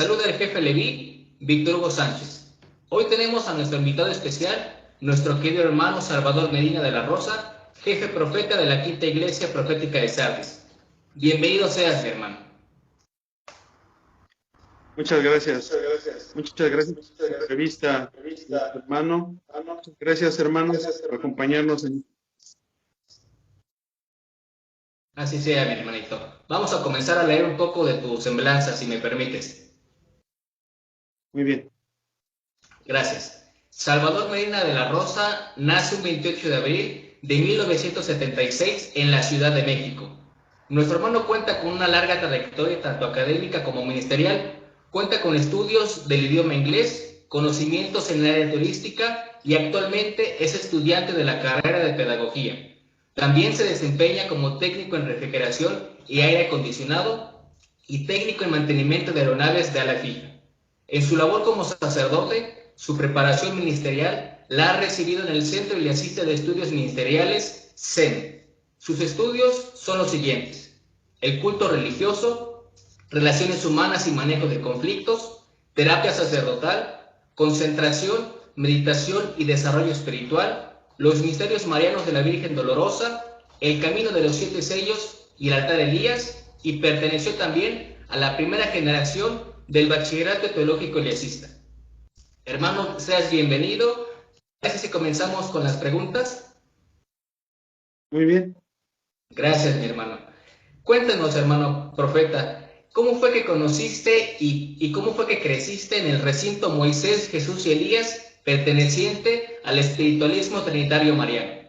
Saluda el jefe Leví, Víctor Hugo Sánchez. Hoy tenemos a nuestro invitado especial, nuestro querido hermano Salvador Medina de la Rosa, jefe profeta de la Quinta Iglesia Profética de Sardis. Bienvenido seas, mi hermano. Muchas gracias. Muchas gracias por la entrevista, hermano. Muchas gracias, hermanos, por acompañarnos en... Así sea, mi hermanito. Vamos a comenzar a leer un poco de tu semblanza, si me permites. Muy bien. Gracias. Salvador Medina de la Rosa nace un 28 de abril de 1976 en la Ciudad de México. Nuestro hermano cuenta con una larga trayectoria tanto académica como ministerial. Cuenta con estudios del idioma inglés, conocimientos en el área turística y actualmente es estudiante de la carrera de pedagogía. También se desempeña como técnico en refrigeración y aire acondicionado y técnico en mantenimiento de aeronaves de ala fija. En su labor como sacerdote, su preparación ministerial la ha recibido en el Centro Iliacista de Estudios Ministeriales, CEM. Sus estudios son los siguientes: el culto religioso, relaciones humanas y manejo de conflictos, terapia sacerdotal, concentración, meditación y desarrollo espiritual, los misterios marianos de la Virgen Dolorosa, el camino de los 7 sellos y el altar de Elías, y perteneció también a la primera generación del Bachillerato Teológico Iliacista. Hermano, seas bienvenido. Gracias y comenzamos con las preguntas. Muy bien. Gracias, mi hermano. Cuéntanos, hermano profeta, ¿cómo fue que conociste y cómo fue que creciste en el recinto Moisés, Jesús y Elías, perteneciente al espiritualismo trinitario mariano?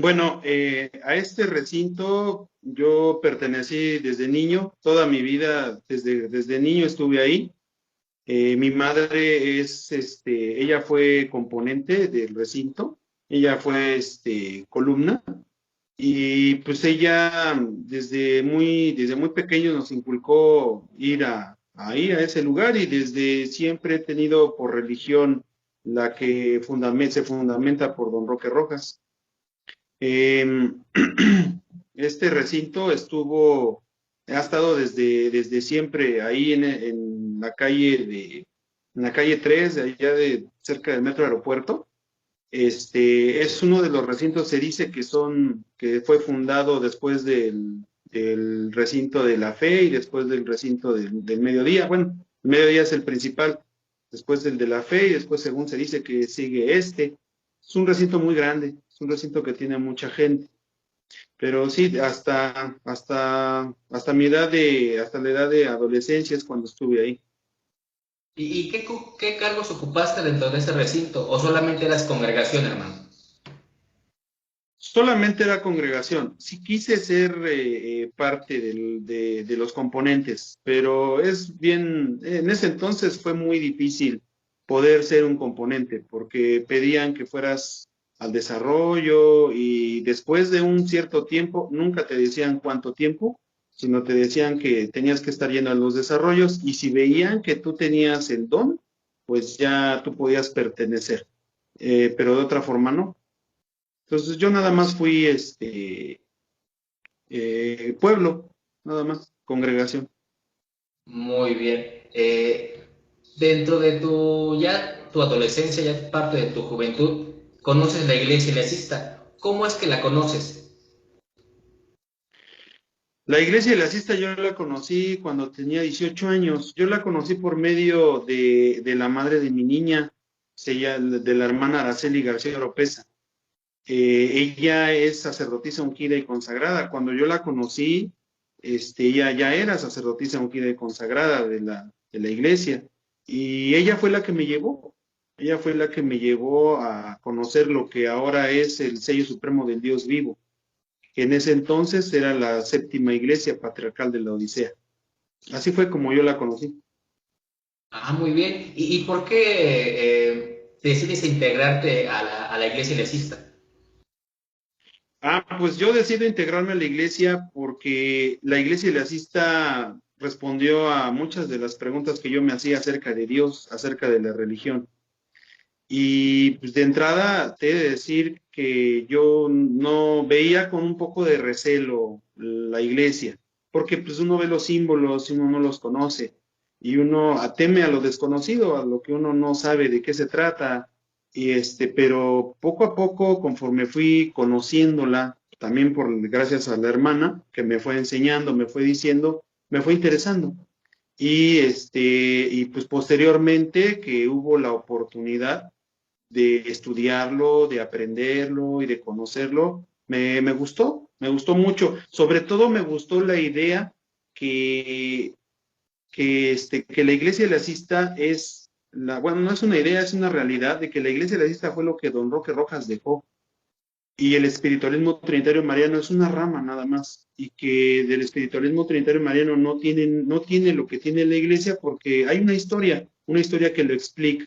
Bueno, a este recinto yo pertenecí desde niño, toda mi vida, desde niño estuve ahí. Mi madre ella fue componente del recinto, ella fue columna. Y pues ella desde muy pequeño nos inculcó ir ahí a ese lugar, y desde siempre he tenido por religión la que se fundamenta por Don Roque Rojas. Eh, este recinto ha estado desde siempre ahí en la calle 3, de allá cerca del Metro Aeropuerto. Es uno de los recintos, se dice que fue fundado después del recinto de la fe y después del recinto del mediodía. Bueno, el mediodía es el principal, después del de la fe y después, según se dice, que sigue este. Es un recinto muy grande, es un recinto que tiene mucha gente. Pero sí, hasta hasta la edad de adolescencia es cuando estuve ahí. ¿Y qué cargos ocupaste dentro de ese recinto? ¿O solamente eras congregación, hermano? Solamente era congregación. Sí quise ser parte de los componentes, pero en ese entonces fue muy difícil poder ser un componente, porque pedían que fueras al desarrollo, y después de un cierto tiempo, nunca te decían cuánto tiempo, sino te decían que tenías que estar yendo a los desarrollos, y si veían que tú tenías el don, pues ya tú podías pertenecer. Pero de otra forma no. Entonces yo nada más fui pueblo, nada más, congregación. Muy bien. Dentro de tu adolescencia, ya parte de tu juventud, conoces la iglesia iliacista. ¿Cómo es que la conoces? La iglesia de la Cista yo la conocí cuando tenía 18 años. Yo la conocí por medio de la madre de mi niña, de la hermana Araceli García Oropesa. Ella es sacerdotisa ungida y consagrada. Cuando yo la conocí, ella ya era sacerdotisa ungida y consagrada de la iglesia. Y ella fue la que me llevó. Ella fue la que me llevó a conocer lo que ahora es el sello supremo del Dios vivo, que en ese entonces era la séptima iglesia patriarcal de la Odisea. Así fue como yo la conocí. Ah, muy bien. ¿Y por qué decides integrarte a la iglesia iliacista? Pues yo decido integrarme a la iglesia porque la iglesia laicistas respondió a muchas de las preguntas que yo me hacía acerca de Dios, acerca de la religión. Y pues de entrada te he de decir que yo no veía con un poco de recelo la iglesia. porque pues uno ve los símbolos y uno no los conoce, y uno teme a lo desconocido, a lo que uno no sabe de qué se trata, pero poco a poco, conforme fui conociéndola, también gracias a la hermana que me fue enseñando, me fue diciendo, me fue interesando. Y pues posteriormente que hubo la oportunidad de estudiarlo, de aprenderlo y de conocerlo, me gustó mucho. Sobre todo me gustó la idea que, que la iglesia lacista bueno, no es una idea, es una realidad de que la iglesia lacista fue lo que don Roque Rojas dejó. Y el espiritualismo trinitario mariano es una rama nada más, y que del espiritualismo trinitario mariano no tiene lo que tiene la iglesia porque hay una historia que lo explica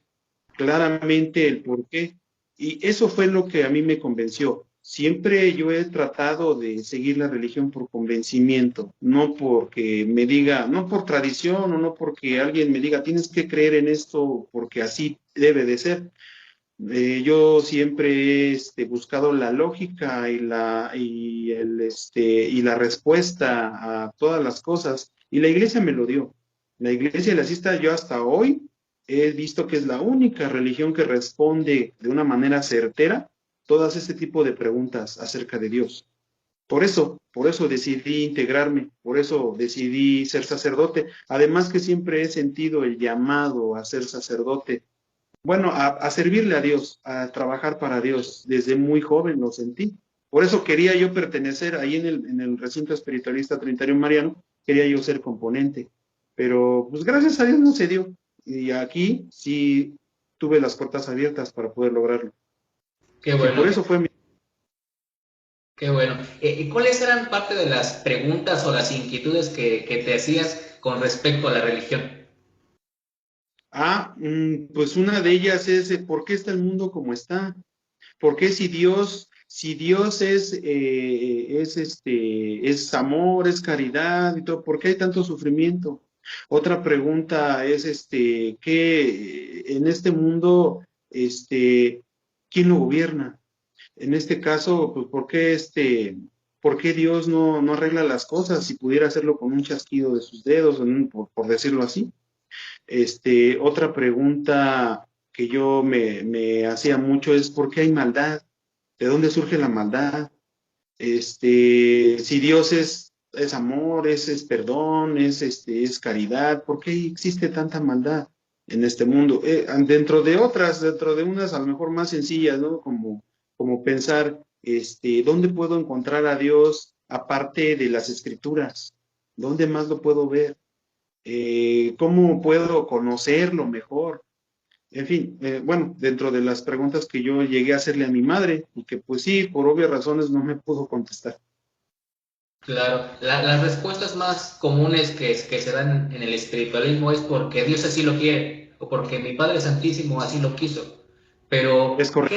claramente el por qué. Y eso fue lo que a mí me convenció. Siempre yo he tratado de seguir la religión por convencimiento, no porque me diga, no por tradición o no porque alguien me diga, tienes que creer en esto porque así debe de ser. Yo siempre he buscado la lógica y la respuesta a todas las cosas, y la iglesia me lo dio. La iglesia lacista, yo hasta hoy he visto que es la única religión que responde de una manera certera todas este tipo de preguntas acerca de Dios. Por eso decidí integrarme, por eso decidí ser sacerdote. Además que siempre he sentido el llamado a ser sacerdote, bueno, a servirle a Dios, a trabajar para Dios. Desde muy joven lo sentí. Por eso quería yo pertenecer ahí en el recinto espiritualista Trinitario Mariano, quería yo ser componente. Pero pues gracias a Dios no se dio. Y aquí sí tuve las puertas abiertas para poder lograrlo. Qué Y por bueno, eso fue mi... qué bueno. ¿Y cuáles eran parte de las preguntas o las inquietudes que te hacías con respecto a la religión? Pues una de ellas es, ¿por qué está el mundo como está? ¿Por qué si Dios es amor, es caridad y todo, ¿por qué hay tanto sufrimiento? Otra pregunta es, ¿qué en este mundo, quién lo gobierna? En este caso, pues, por qué Dios no arregla las cosas si pudiera hacerlo con un chasquido de sus dedos, por decirlo así? Otra pregunta que yo me hacía mucho es, ¿por qué hay maldad? ¿De dónde surge la maldad? Si Dios es amor, es perdón, es caridad, ¿por qué existe tanta maldad en este mundo? Dentro de unas a lo mejor más sencillas, ¿no? Como pensar, ¿dónde puedo encontrar a Dios aparte de las escrituras? ¿Dónde más lo puedo ver? ¿Cómo puedo conocerlo mejor? En fin, bueno, dentro de las preguntas que yo llegué a hacerle a mi madre y que pues sí, por obvias razones no me pudo contestar. Claro, las respuestas más comunes que se dan en el espiritualismo es porque Dios así lo quiere o porque mi Padre Santísimo así lo quiso. Es Pero, correcto.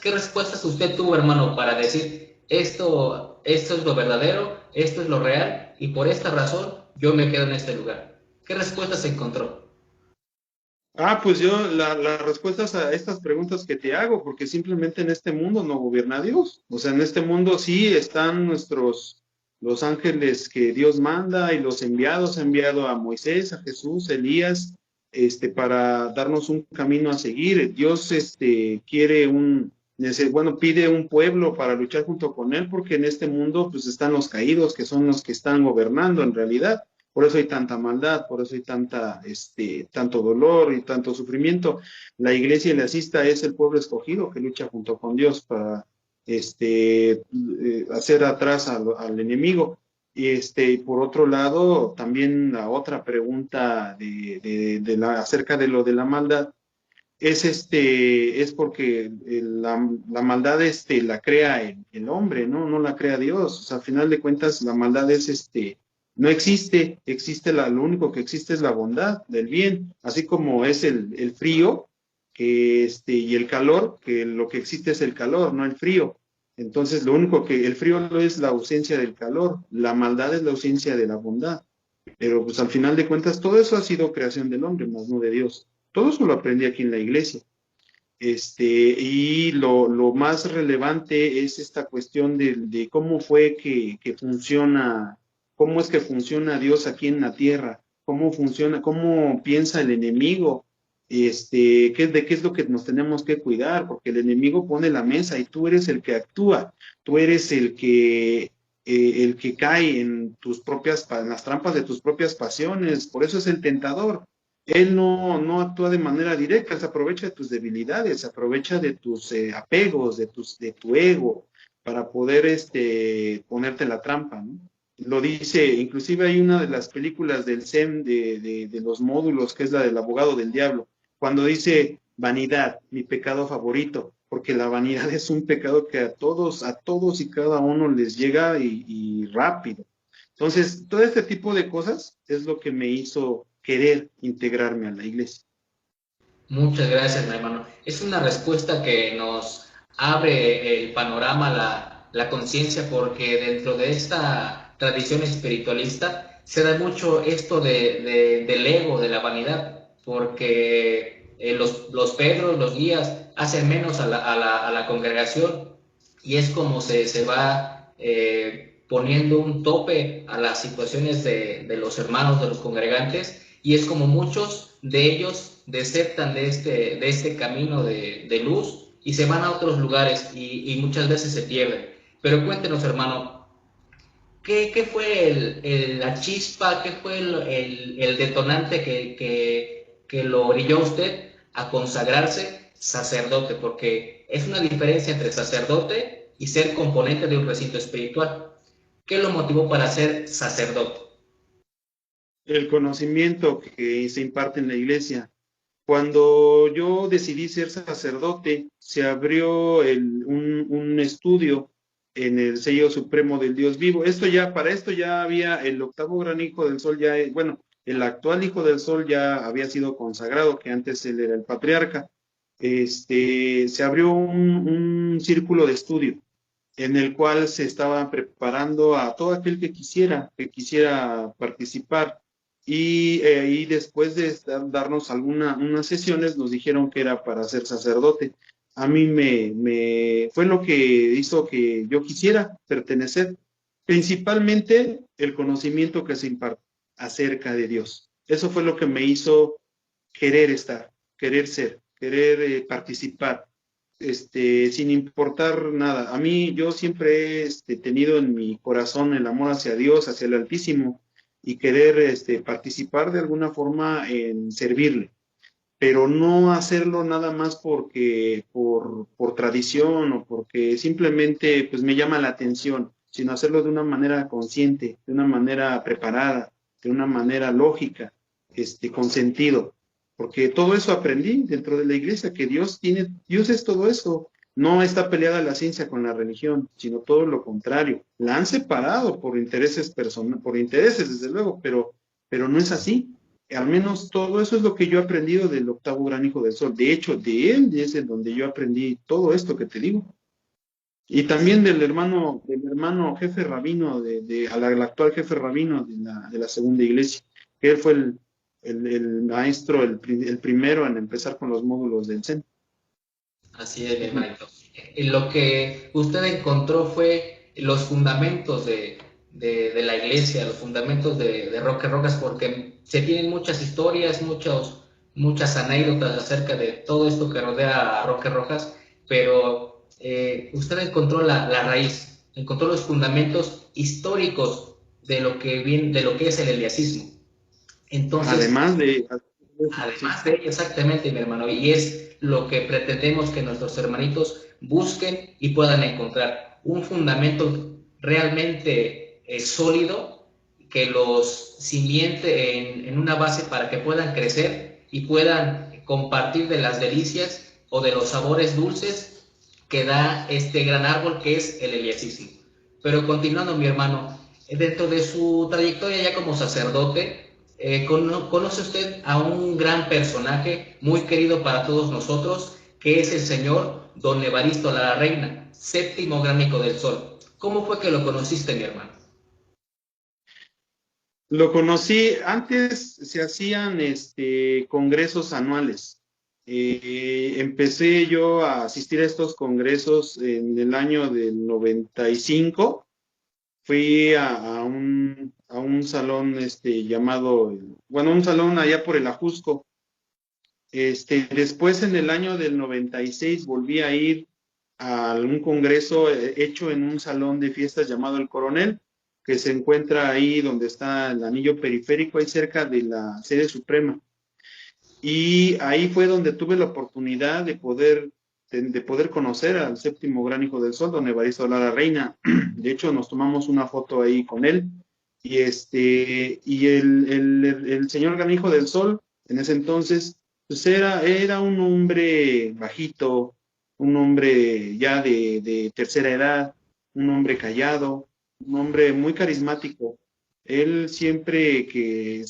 qué respuestas usted tuvo, hermano, para decir esto es lo verdadero, esto es lo real y por esta razón yo me quedo en este lugar? ¿Qué respuestas encontró? Pues yo las respuestas a estas preguntas que te hago, porque simplemente en este mundo no gobierna Dios. O sea, en este mundo sí están los ángeles que Dios manda y los enviados, ha enviado a Moisés, a Jesús, a Elías, para darnos un camino a seguir. Dios, pide un pueblo para luchar junto con él, porque en este mundo pues están los caídos, que son los que están gobernando en realidad. Por eso hay tanta maldad, por eso hay tanto dolor y tanto sufrimiento. La iglesia lacista es el pueblo escogido que lucha junto con Dios para hacer atrás al enemigo. Y por otro lado, también la otra pregunta acerca de lo de la maldad es porque la maldad la crea el hombre, ¿no? No la crea Dios. O sea, al final de cuentas, la maldad no existe, lo único que existe es la bondad del bien, así como es el frío y el calor, que lo que existe es el calor, no el frío. Entonces, el frío no es la ausencia del calor, la maldad es la ausencia de la bondad. Pero pues al final de cuentas todo eso ha sido creación del hombre, más no de Dios. Todo eso lo aprendí aquí en la iglesia. Y lo más relevante es esta cuestión de cómo fue que funciona, cómo es que funciona Dios aquí en la tierra, cómo funciona, cómo piensa el enemigo, de qué es lo que nos tenemos que cuidar, porque el enemigo pone la mesa y tú eres el que actúa, tú eres el que cae en en las trampas de tus propias pasiones, por eso es el tentador. Él no actúa de manera directa, él se aprovecha de tus debilidades, se aprovecha de tus apegos, de tu ego, para poder ponerte la trampa, ¿no? Lo dice, inclusive hay una de las películas del SEM de los módulos, que es la del abogado del diablo, cuando dice vanidad, mi pecado favorito, porque la vanidad es un pecado que a todos y cada uno les llega y rápido. Entonces, todo este tipo de cosas es lo que me hizo querer integrarme a la iglesia. Muchas gracias, mi hermano. Es una respuesta que nos abre el panorama, la conciencia, porque dentro de esta tradición espiritualista se da mucho esto del ego, de la vanidad, porque los Pedros, los guías, hacen menos a la congregación y es como se va poniendo un tope a las situaciones de los hermanos, de los congregantes, y es como muchos de ellos desertan de este camino de luz y se van a otros lugares y muchas veces se pierden. Pero cuéntenos, hermano, ¿qué fue la chispa, qué fue el detonante que lo orilló a usted a consagrarse sacerdote? Porque es una diferencia entre sacerdote y ser componente de un recinto espiritual. ¿Qué lo motivó para ser sacerdote? El conocimiento que se imparte en la iglesia. Cuando yo decidí ser sacerdote, se abrió un estudio en el sello supremo del Dios vivo. Para esto ya había el octavo gran hijo del sol, bueno, el actual hijo del sol ya había sido consagrado, que antes él era el patriarca. Se abrió un círculo de estudio en el cual se estaba preparando a todo aquel que quisiera participar. Y después de darnos unas sesiones, nos dijeron que era para ser sacerdote. A mí fue lo que hizo que yo quisiera pertenecer, principalmente el conocimiento que se imparte acerca de Dios. Eso fue lo que me hizo querer estar, querer ser, querer participar, sin importar nada. A mí, yo siempre he tenido en mi corazón el amor hacia Dios, hacia el Altísimo, y querer participar de alguna forma en servirle, pero no hacerlo nada más por tradición o porque simplemente pues me llama la atención, sino hacerlo de una manera consciente, de una manera preparada, de una manera lógica, con sentido, porque todo eso aprendí dentro de la iglesia, que Dios es todo eso. No está peleada la ciencia con la religión, sino todo lo contrario. La han separado por intereses personales, por intereses desde luego, pero no es así. Al menos todo eso es lo que yo he aprendido del octavo gran hijo del sol. De hecho, de él es en donde yo aprendí todo esto que te digo. Y también del hermano jefe rabino, al actual jefe rabino de la segunda iglesia, que él fue el maestro, el primero en empezar con los módulos del CEN. Así es, mi hermanito. Lo que usted encontró fue los fundamentos de la iglesia, los fundamentos de Roque Rojas, porque se tienen muchas historias, muchas anécdotas acerca de todo esto que rodea a Roque Rojas, pero usted encontró la raíz, encontró los fundamentos históricos de lo que es el eliasismo. Entonces, Además de... Sí. además de ello, exactamente, mi hermano, y es lo que pretendemos que nuestros hermanitos busquen y puedan encontrar un fundamento realmente sólido que los cimiente en una base para que puedan crecer y puedan compartir de las delicias o de los sabores dulces que da este gran árbol que es el eliasismo. Pero continuando, mi hermano, dentro de su trayectoria ya como sacerdote, ¿conoce usted a un gran personaje muy querido para todos nosotros, que es el señor Don Evaristo Lara Reina, séptimo gránico del sol? ¿Cómo fue que lo conociste, mi hermano? Lo conocí, antes se hacían congresos anuales. Empecé yo a asistir a estos congresos en el año del 95. Fui a un salón llamado, bueno, un salón allá por el Ajusco. Después en el año del 96 volví a ir a un congreso hecho en un salón de fiestas llamado El Coronel, que se encuentra ahí donde está el anillo periférico, ahí cerca de la sede suprema. Y ahí fue donde tuve la oportunidad de poder conocer al séptimo gran hijo del sol, don Evaristo Lara Reina. De hecho, nos tomamos una foto ahí con él. Y el señor gran hijo del sol, en ese entonces, pues era un hombre bajito, un hombre ya de tercera edad, un hombre callado, un hombre muy carismático. Él siempre que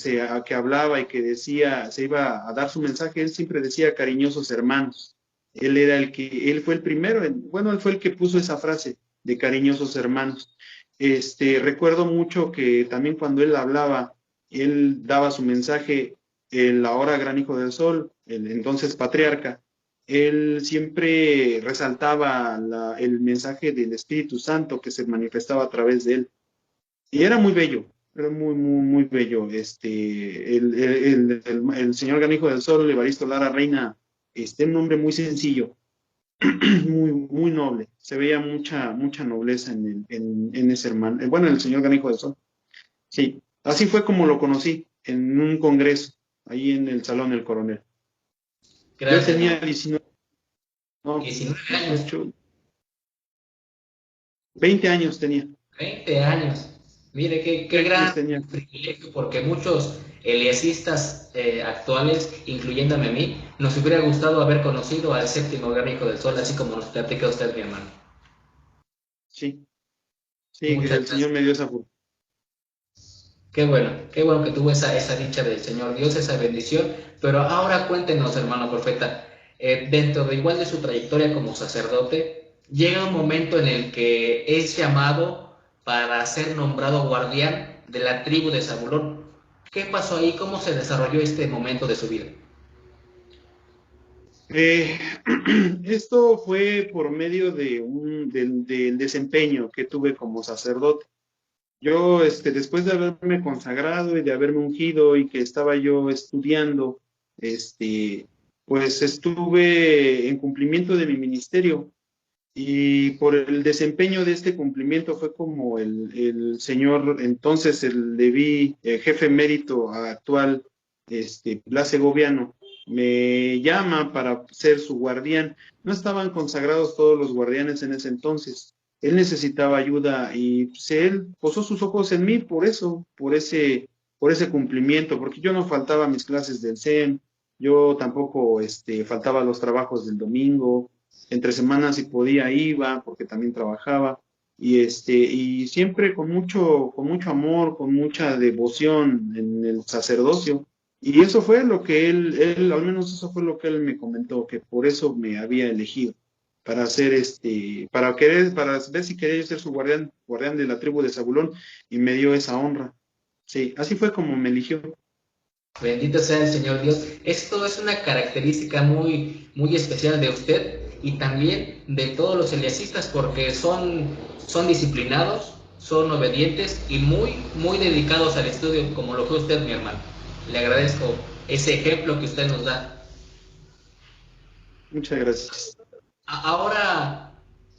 hablaba y que decía, se iba a dar su mensaje, él siempre decía cariñosos hermanos. Él fue el primero, bueno, él fue el que puso esa frase de cariñosos hermanos. Recuerdo mucho que también cuando él hablaba, él daba su mensaje, el ahora gran hijo del sol, el entonces patriarca, él siempre resaltaba el mensaje del Espíritu Santo que se manifestaba a través de él. Y era muy bello, era muy, muy, muy bello. El señor gran hijo del sol, Evaristo Lara Reina, un hombre muy sencillo, muy, muy noble. Se veía mucha, mucha nobleza en ese hermano. Bueno, el señor Ganijo del Sol. Sí, así fue como lo conocí, en un congreso, ahí en el Salón del Coronel. Yo Gracias, tenía don. 19, no, 19 años, 18, 20 años tenía. 20 años. Mire, qué 20 años gran tenía. privilegio, porque muchos eliasistas actuales, incluyéndome a mí, nos hubiera gustado haber conocido al séptimo gran hijo del sol, así como nos platica usted, mi hermano. Sí, sí, que Muchas el Señor gracias. me dio esa fortuna. Qué bueno que tuvo esa dicha del Señor Dios, esa bendición. Pero ahora cuéntenos, hermano profeta, dentro de igual de su trayectoria como sacerdote, llega un momento en el que es llamado para ser nombrado guardián de la tribu de Zabulón. ¿Qué pasó ahí? ¿Cómo se desarrolló este momento de su vida? Eh, Esto fue por medio del desempeño que tuve como sacerdote. Yo, después de haberme consagrado y de haberme ungido y que estaba yo estudiando, pues estuve en cumplimiento de mi ministerio y por el desempeño de este cumplimiento fue como el señor, entonces el Leví, el jefe emérito actual, Blas Segoviano, me llama para ser su guardián. No estaban consagrados todos los guardianes en ese entonces. Él necesitaba ayuda y pues, él posó sus ojos en mí por eso, por ese cumplimiento, porque yo no faltaba a mis clases del SEM, yo tampoco faltaba a los trabajos del domingo, entre semanas si podía iba, porque también trabajaba, y siempre con mucho amor, con mucha devoción en el sacerdocio. Y eso fue lo que al menos eso fue lo que él me comentó, que por eso me había elegido para hacer para ver si quería yo ser su guardián de la tribu de Zabulón, y me dio esa honra. Sí, así fue como me eligió. Bendito sea el Señor Dios. Esto es una característica muy, muy especial de usted y también de todos los eliasistas, porque son disciplinados, son obedientes y muy, muy dedicados al estudio, como lo fue usted, mi hermano. Le agradezco ese ejemplo que usted nos da. Muchas gracias. Ahora,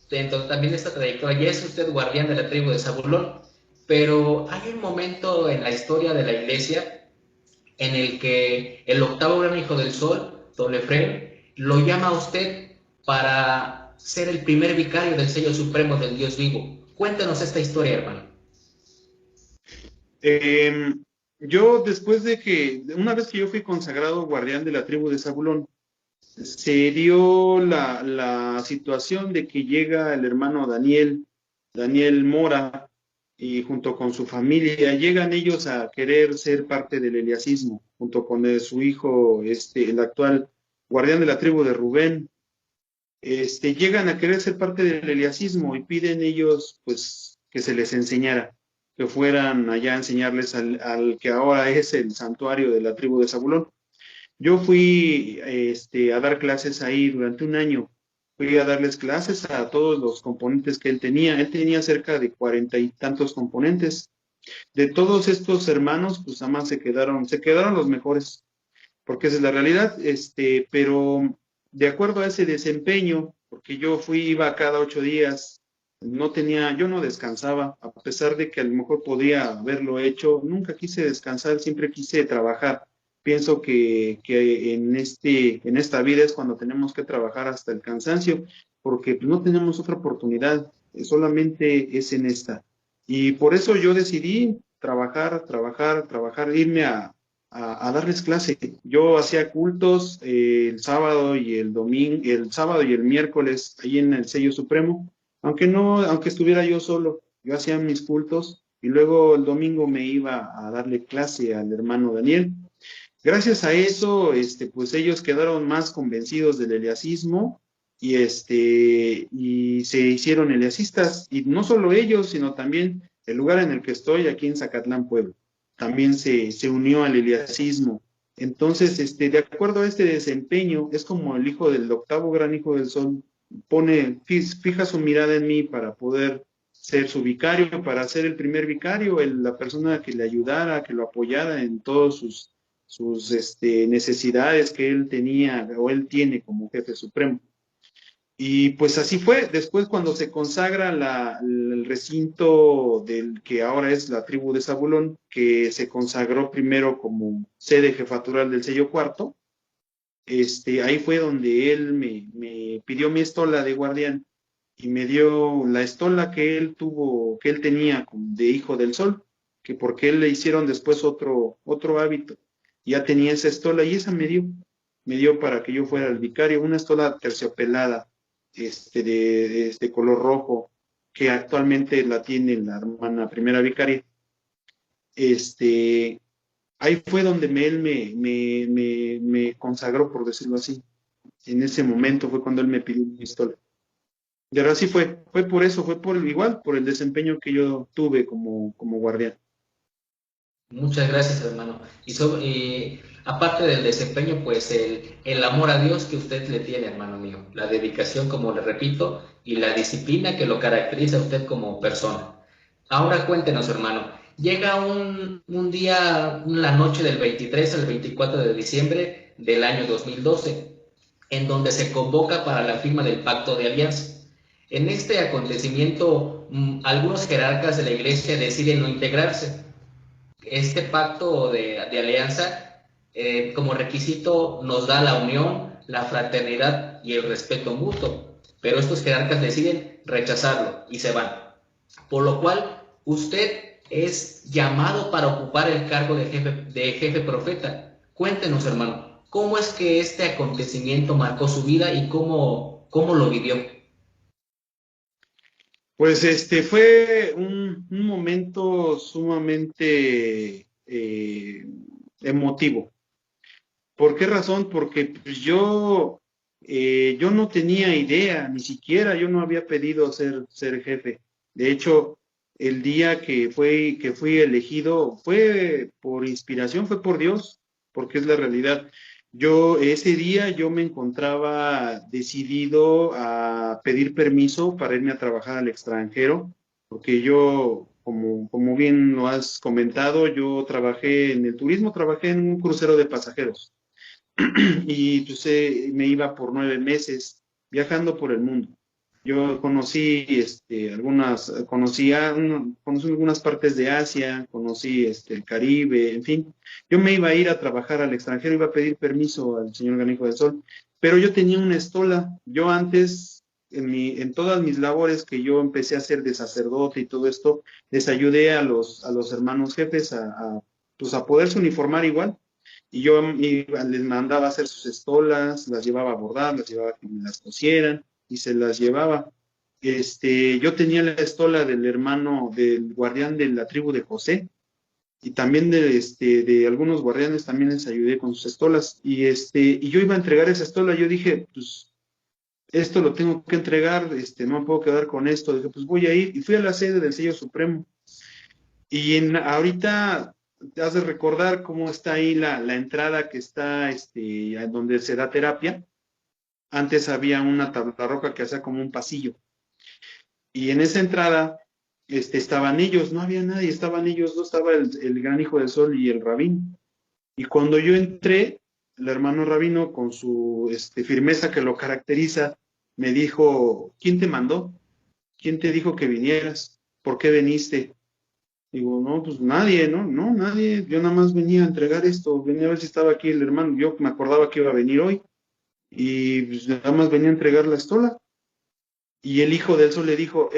dentro también de esta trayectoria, ya es usted guardián de la tribu de Zabulón, pero hay un momento en la historia de la iglesia en el que el octavo gran hijo del sol, don Efraín, lo llama a usted para ser el primer vicario del sello supremo del Dios vivo. Cuéntanos esta historia, hermano. Yo después una vez que yo fui consagrado guardián de la tribu de Zabulón, se dio la situación de que llega el hermano Daniel Mora, y junto con su familia llegan ellos a querer ser parte del eliasismo, junto con su hijo, el actual guardián de la tribu de Rubén. Llegan a querer ser parte del eliasismo y piden ellos, pues, que se les enseñara, que fueran allá a enseñarles al que ahora es el santuario de la tribu de Zabulón. Yo fui a dar clases ahí durante un año. Fui a darles clases a todos los componentes que él tenía. Él tenía cerca de 40 y tantos componentes. De todos estos hermanos, pues nada más se quedaron los mejores, porque esa es la realidad, pero de acuerdo a ese desempeño, porque iba cada 8 días, yo no descansaba, a pesar de que a lo mejor podría haberlo hecho, nunca quise descansar, siempre quise trabajar. Pienso que en esta vida es cuando tenemos que trabajar hasta el cansancio, porque pues, no tenemos otra oportunidad, solamente es en esta. Y por eso yo decidí trabajar, trabajar, trabajar, irme a darles clase. Yo hacía cultos el sábado y el domingo, el sábado y el miércoles ahí en el Sello Supremo, aunque estuviera yo solo, yo hacía mis cultos y luego el domingo me iba a darle clase al hermano Daniel. Gracias a eso, pues ellos quedaron más convencidos del eliasismo y se hicieron eliasistas, y no solo ellos, sino también el lugar en el que estoy, aquí en Zacatlán, Puebla, también se unió al eliasismo. Entonces, de acuerdo a este desempeño, es como el hijo del octavo gran hijo del sol, fija su mirada en mí para poder ser su vicario, para ser el primer vicario, la persona que le ayudara, que lo apoyara en todos sus necesidades que él tenía o él tiene como jefe supremo. Y pues así fue. Después, cuando se consagra el recinto del que ahora es la tribu de Zabulón, que se consagró primero como sede jefatural del sello cuarto, ahí fue donde él me pidió mi estola de guardián y me dio la estola que él tuvo, que él tenía de hijo del sol, que porque él le hicieron después otro hábito. Ya tenía esa estola y esa me dio para que yo fuera el vicario, una estola terciopelada, de color rojo, que actualmente la tiene la hermana primera vicaria. Ahí fue donde él me consagró, por decirlo así. En ese momento fue cuando él me pidió mi estola. Y ahora sí fue por eso, fue por el desempeño que yo tuve como guardián. Muchas gracias, hermano. Y aparte del desempeño, pues el amor a Dios que usted le tiene, hermano mío, la dedicación, como le repito, y la disciplina que lo caracteriza a usted como persona. Ahora cuéntenos, hermano, llega un día, la noche del 23 al 24 de diciembre del año 2012, en donde se convoca para la firma del pacto de alianza. En este acontecimiento, algunos jerarcas de la iglesia deciden no integrarse. Este pacto de alianza, como requisito, nos da la unión, la fraternidad y el respeto mutuo, pero estos jerarcas deciden rechazarlo y se van. Por lo cual, usted es llamado para ocupar el cargo de jefe profeta. Cuéntenos, hermano, ¿cómo es que este acontecimiento marcó su vida y cómo lo vivió? Pues fue un momento sumamente emotivo. ¿Por qué razón? Porque pues, yo no tenía idea, ni siquiera yo no había pedido ser jefe. De hecho, el día que fui elegido fue por inspiración, fue por Dios, porque es la realidad. Ese día yo me encontraba decidido a pedir permiso para irme a trabajar al extranjero, porque como bien lo has comentado, yo trabajé en el turismo, trabajé en un crucero de pasajeros y pues, me iba por 9 meses viajando por el mundo. Yo conocí algunas partes de Asia, conocí el Caribe, en fin. Yo me iba a ir a trabajar al extranjero, iba a pedir permiso al señor Granijo del Sol, pero yo tenía una estola. Yo antes, en todas mis labores que yo empecé a hacer de sacerdote y todo esto, les ayudé a los hermanos jefes pues a poderse uniformar igual. Y yo les mandaba a hacer sus estolas, las llevaba a bordar, las llevaba a que me las cosieran y se las llevaba. Yo tenía la estola del hermano, del guardián de la tribu de José, y también de algunos guardianes también les ayudé con sus estolas. Y yo iba a entregar esa estola, yo dije, pues esto lo tengo que entregar, no me puedo quedar con esto. Dije, pues voy a ir, y fui a la sede del sello supremo. Y ahorita te has de recordar cómo está ahí la entrada que está donde se da terapia. Antes había una tabla roca que hacía como un pasillo. Y en esa entrada estaban ellos, no había nadie, estaban ellos dos, estaba el gran hijo del sol y el rabino. Y cuando yo entré, el hermano rabino, con su firmeza que lo caracteriza, me dijo, ¿quién te mandó? ¿Quién te dijo que vinieras? ¿Por qué viniste? Digo, no, pues nadie, ¿no? No, nadie. Yo nada más venía a entregar esto, venía a ver si estaba aquí el hermano. Yo me acordaba que iba a venir hoy y pues, nada más venía a entregar la estola. Y el hijo del sol le dijo,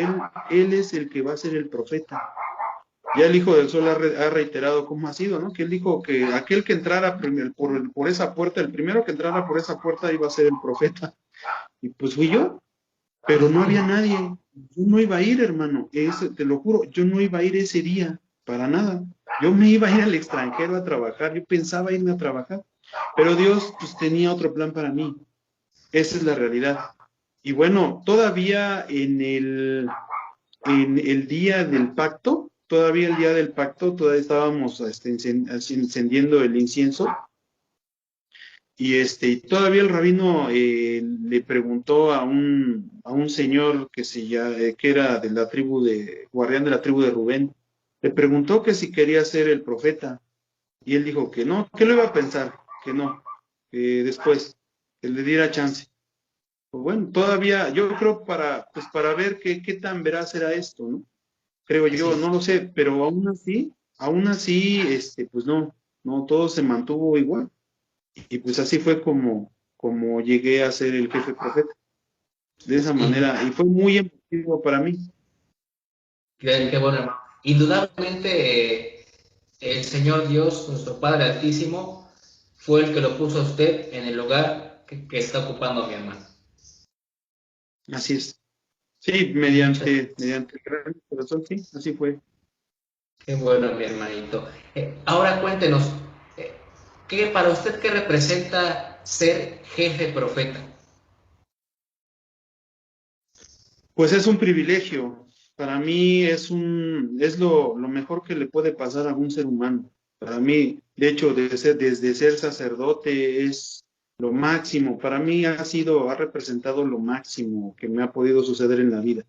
él es el que va a ser el profeta. Ya el hijo del sol ha reiterado cómo ha sido, ¿no? Que él dijo que aquel que entrara por esa puerta, el primero que entrara por esa puerta iba a ser el profeta. Y pues fui yo, pero no había nadie. Yo no iba a ir, hermano. Te lo juro, yo no iba a ir ese día, para nada. Yo me iba a ir al extranjero a trabajar, yo pensaba irme a trabajar, pero Dios pues tenía otro plan para mí. Esa es la realidad. Y bueno, todavía en el día del pacto, todavía estábamos encendiendo el incienso y todavía el rabino le preguntó a un señor que era de la guardián de la tribu de Rubén, le preguntó que si quería ser el profeta y él dijo que no, que lo iba a pensar, que no, que después, que le diera chance. Pues bueno, todavía, yo creo para ver qué tan veraz era esto, ¿no? Creo yo, Sí. no lo sé, pero aún así, pues no, todo se mantuvo igual. Y pues así fue como llegué a ser el jefe profeta, de esa Y manera, y fue muy emotivo para mí. qué bueno, hermano. Indudablemente, el Señor Dios, nuestro Padre Altísimo, fue el que lo puso a usted en el lugar que está ocupando mi hermano. Así es. Sí, Muchas, mediante el gran corazón, sí, así fue. qué bueno, mi hermanito. Ahora cuéntenos, eh, para usted qué representa ser jefe profeta? Pues es un privilegio. Para mí es lo mejor que le puede pasar a un ser humano. Para mí, de hecho, desde ser sacerdote es lo máximo. Para mí ha representado lo máximo que me ha podido suceder en la vida.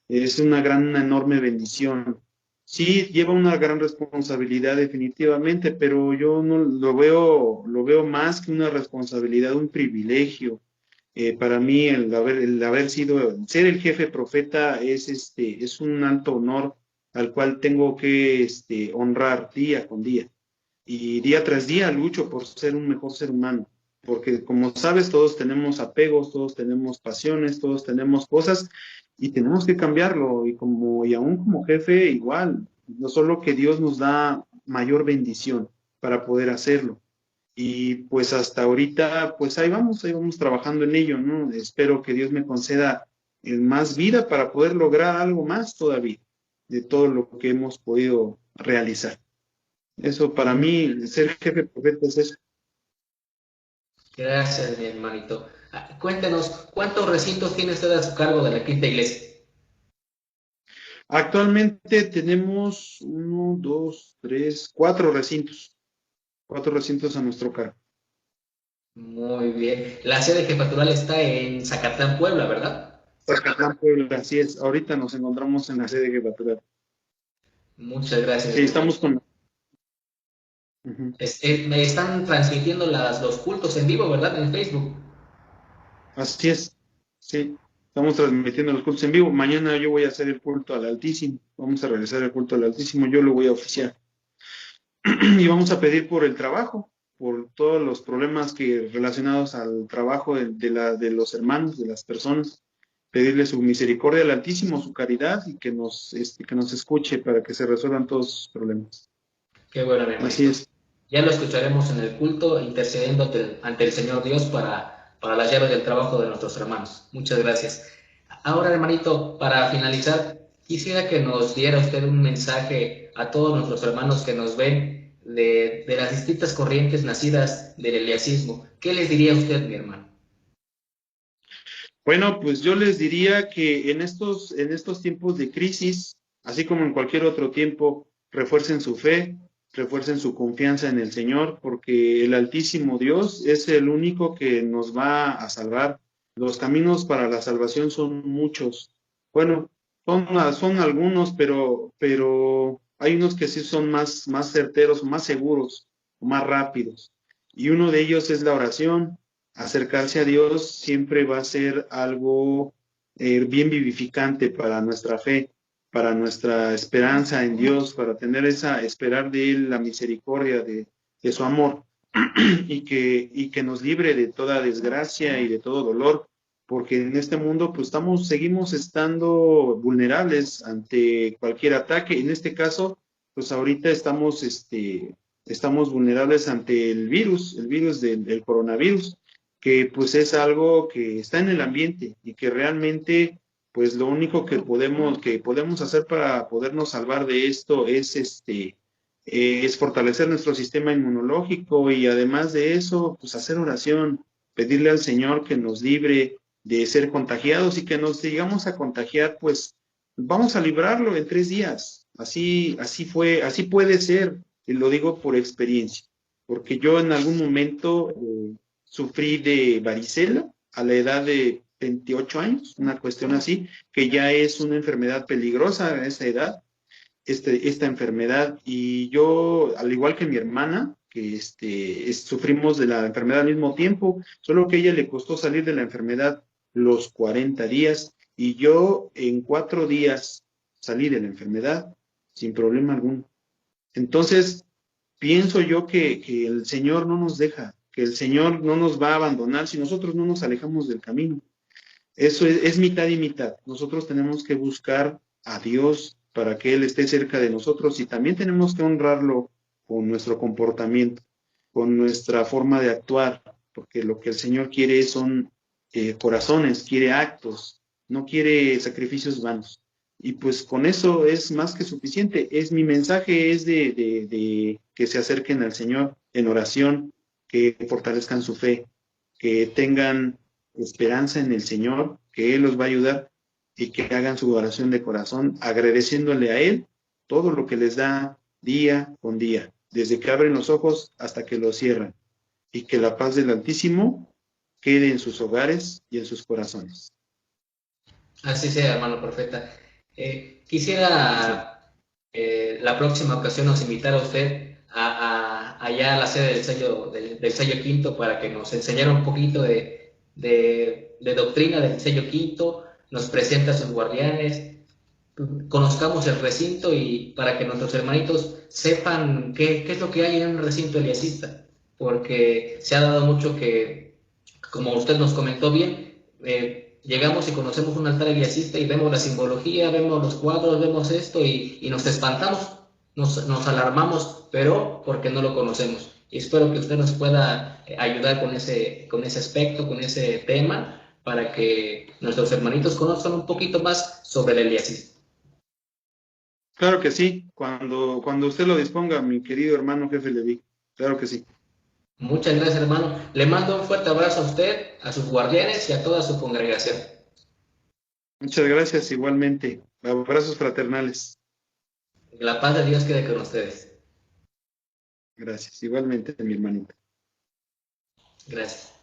Es una enorme bendición. Sí, lleva una gran responsabilidad definitivamente, pero yo no lo veo más que una responsabilidad, un privilegio. Para mí ser el jefe profeta es un alto honor al cual tengo que honrar día con día. Y día tras día lucho por ser un mejor ser humano, porque como sabes, todos tenemos apegos, todos tenemos pasiones, todos tenemos cosas y tenemos que cambiarlo. Y aún como jefe, igual, no solo que Dios nos da mayor bendición para poder hacerlo. Y pues hasta ahorita, pues ahí vamos trabajando en ello, ¿no? Espero que Dios me conceda más vida para poder lograr algo más todavía de todo lo que hemos podido realizar. Eso para mí, ser jefe profeta es eso. Gracias, mi hermanito. Cuéntenos, ¿cuántos recintos tiene usted a su cargo de la quinta iglesia? Actualmente tenemos 1, 2, 3, 4 recintos a nuestro cargo. Muy bien. La sede jefatural está en Zacatlán, Puebla, ¿verdad? Zacatlán, Puebla, así es. Ahorita nos encontramos en la sede jefatura. Muchas gracias, Sí, mi estamos hermanito. con... Ujú. Me están transmitiendo los cultos en vivo, ¿verdad? En Facebook. Así es, sí. Estamos transmitiendo los cultos en vivo. Mañana yo voy a hacer el culto al Altísimo. Vamos a realizar el culto al Altísimo. Yo lo voy a oficiar. Y vamos a pedir por el trabajo, por todos los problemas relacionados al trabajo de los hermanos, de las personas. Pedirle su misericordia al Altísimo, su caridad y que nos escuche para que se resuelvan todos sus problemas. Qué bueno, mi Así hermanito. es. Ya lo escucharemos en el culto, intercediendo ante el Señor Dios para las llaves del trabajo de nuestros hermanos. Muchas gracias. Ahora, hermanito, para finalizar, quisiera que nos diera usted un mensaje a todos nuestros hermanos que nos ven de las distintas corrientes nacidas del eliasismo. ¿Qué les diría usted, mi hermano? Bueno, pues yo les diría que en estos tiempos de crisis, así como en cualquier otro tiempo, refuercen su fe, refuercen su confianza en el Señor, porque el Altísimo Dios es el único que nos va a salvar. Los caminos para la salvación son muchos. Bueno, son algunos, pero hay unos que sí son más certeros, o más seguros, o más rápidos. Y uno de ellos es la oración. Acercarse a Dios siempre va a ser algo bien vivificante para nuestra fe, para nuestra esperanza en Dios, para tener esperar de Él la misericordia de su amor y que nos libre de toda desgracia y de todo dolor, porque en este mundo pues seguimos estando vulnerables ante cualquier ataque. En este caso, pues ahorita estamos vulnerables ante el virus del coronavirus, que pues es algo que está en el ambiente y que realmente pues lo único que podemos hacer para podernos salvar de esto es fortalecer nuestro sistema inmunológico y además de eso, pues hacer oración, pedirle al Señor que nos libre de ser contagiados y que nos llegamos a contagiar, pues vamos a librarlo en 3 días. Así puede ser, y lo digo por experiencia, porque yo en algún momento sufrí de varicela a la edad de 28 años, una cuestión así, que ya es una enfermedad peligrosa a esa edad, esta enfermedad. Y yo, al igual que mi hermana, que sufrimos de la enfermedad al mismo tiempo, solo que a ella le costó salir de la enfermedad los 40 días y yo en 4 días salí de la enfermedad sin problema alguno. Entonces, pienso yo que el Señor no nos deja, que el Señor no nos va a abandonar si nosotros no nos alejamos del camino. Eso es mitad y mitad. Nosotros tenemos que buscar a Dios para que Él esté cerca de nosotros y también tenemos que honrarlo con nuestro comportamiento, con nuestra forma de actuar, porque lo que el Señor quiere son corazones, quiere actos, no quiere sacrificios vanos. Y pues con eso es más que suficiente. Mi mensaje es de que se acerquen al Señor en oración, que fortalezcan su fe, que tengan esperanza en el Señor, que Él los va a ayudar y que hagan su oración de corazón, agradeciéndole a Él todo lo que les da día con día, desde que abren los ojos hasta que los cierran, y que la paz del Altísimo quede en sus hogares y en sus corazones. Así sea, hermano profeta. Sí. Quisiera la próxima ocasión nos invitar a usted allá a la sede del sello quinto para que nos enseñara un poquito de doctrina del sello quinto, nos presenta a sus guardianes, conozcamos el recinto y para que nuestros hermanitos sepan qué es lo que hay en un recinto eliasista, porque se ha dado mucho que, como usted nos comentó bien, llegamos y conocemos un altar eliasista y vemos la simbología, vemos los cuadros, vemos esto y nos espantamos, nos alarmamos, pero porque no lo conocemos. Y espero que usted nos pueda ayudar con ese aspecto, con ese tema, para que nuestros hermanitos conozcan un poquito más sobre el eliasista. Claro que sí, cuando usted lo disponga, mi querido hermano jefe Leví, claro que sí. Muchas gracias, hermano. Le mando un fuerte abrazo a usted, a sus guardianes y a toda su congregación. Muchas gracias igualmente. Abrazos fraternales. Que la paz de Dios quede con ustedes. Gracias, igualmente, mi hermanita. Gracias.